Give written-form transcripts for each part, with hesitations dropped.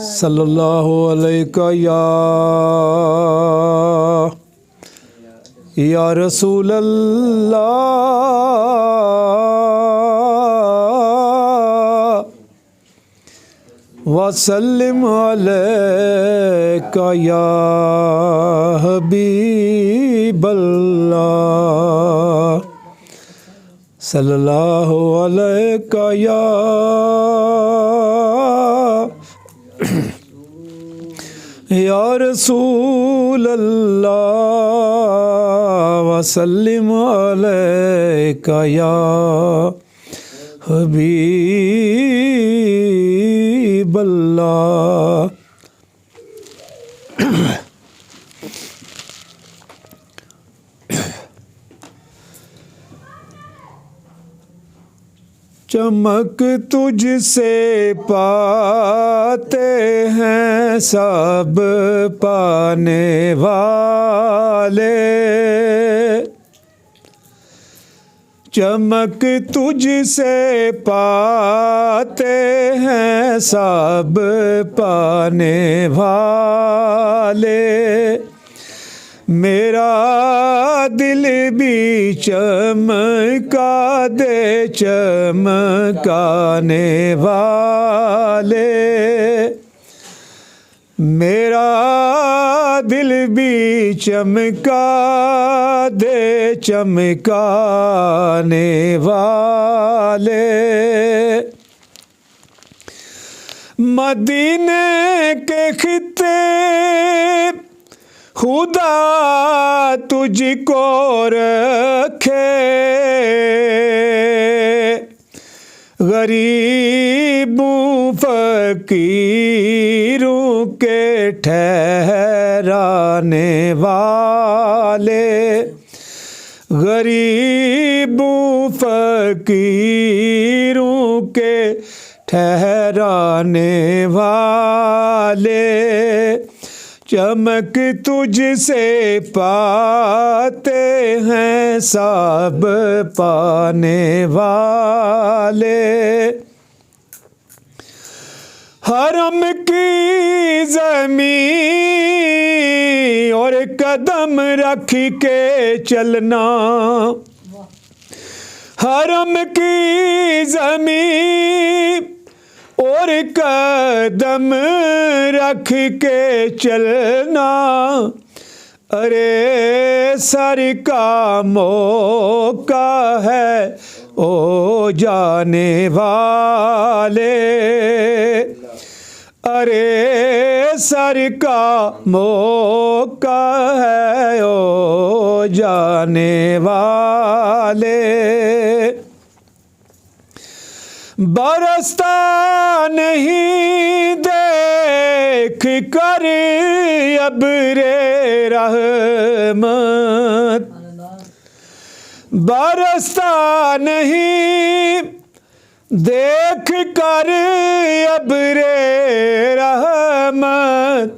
सल्लल्लाहु अलैका या रसूल अल्लाह वसल्लिम अलैका या हबीबल्लाह सल्लल्लाहु अलैका या रसूल अल्लाह वसल्लिम अलैका या हबीबल्लाह। चमक तुझसे पाते हैं सब पाने वाले, चमक तुझसे पाते हैं सब पाने वाले। मेरा दिल भी चमका दे चमकाने वाले, मेरा दिल भी चमका दे चमकाने वाले। मदीने के खिते खुदा तुझको रखे, गरीबों फकीरों के ठहराने वाले, गरीबों फकीरों के ठहराने वाले। चमक तुझसे पाते हैं सब पाने वाले। हरम की ज़मीं और कदम रख के चलना, हरम की ज़मीं और कदम रख के चलना। अरे सर का मौका है ओ जाने वाले, अरे सर का मौका है ओ जाने वाले। बरसता नहीं देख कर अब्रे रहमत, बरसता नहीं देख कर अब्रे रहमत।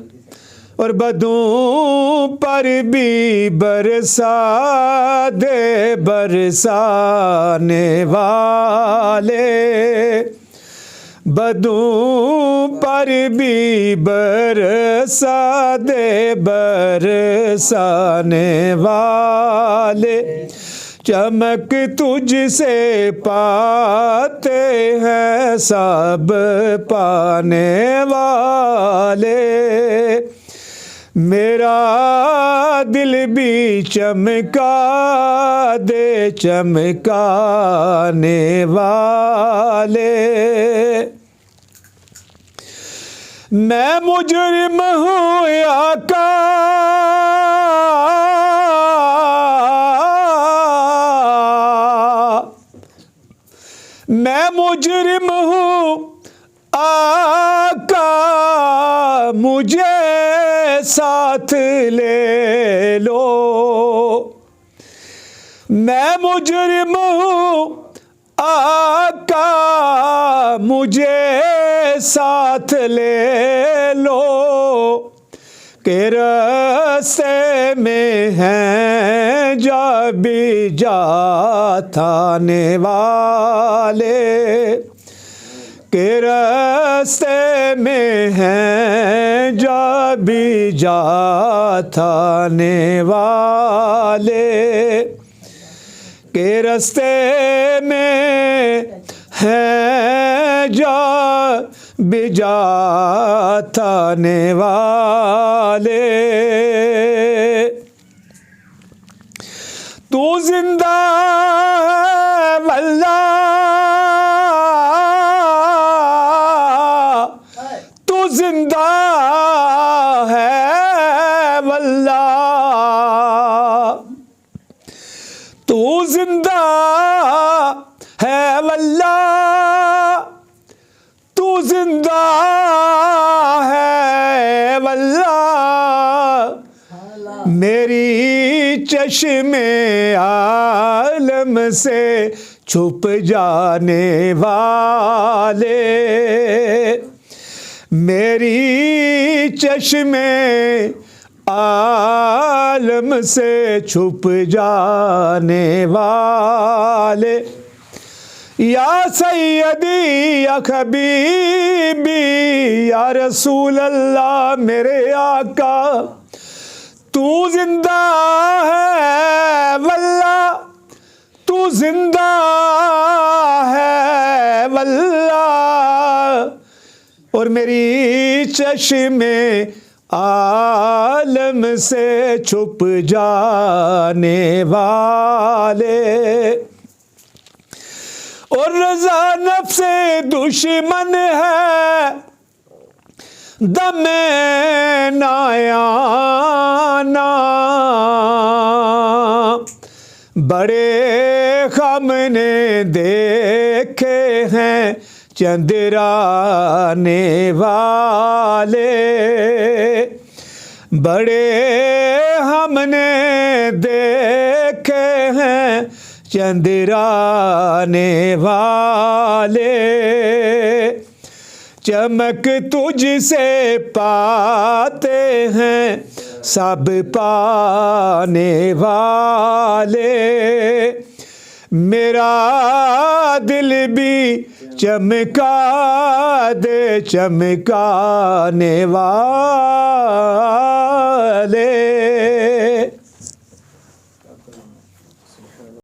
और बदों पर भी बरसा दे बरसाने वाले, बदों पर भी बरसा दे बरसाने वाले। चमक तुझसे पाते हैं सब पाने वाले, मेरा दिल भी चमका दे चमकाने वाले। मैं मुजरिम हूँ आका, मैं मुजरिम हूँ आका, मुझे साथ ले लो। मैं मुजरिम हूँ आका, मुझे साथ ले लो। के रास्ते में हैं जा भी जाने वाले, के रास्ते में हैं जा भी जाने वाले, के रास्ते में हैं जा भी जाने वाले। तू जिंदा है वल्लाह, तू जिंदा है वल्लाह, तू जिंदा है वल्लाह, तू जिंदा है वल्लाह। मेरी चश्मे आलम से छुप जाने वाले, मेरी चश्मे आलम से छुप जाने वाले। या सैयदी या हबीबी या रसूल अल्लाह मेरे आका, तू जिंदा है वल्लाह, तू जिंदा है वल्लाह। और मेरी चश्मे आलम से छुप जाने वाले। और रज़ा नफ्से दुश्मन है दमे नायाना, बड़े हमने देखे हैं चंद्राने वाले, बड़े हमने देखे हैं चंद्राने वाले। चमक तुझसे पाते हैं सब पाने वाले, मेरा दिल भी चमका दे चमकाने वाले।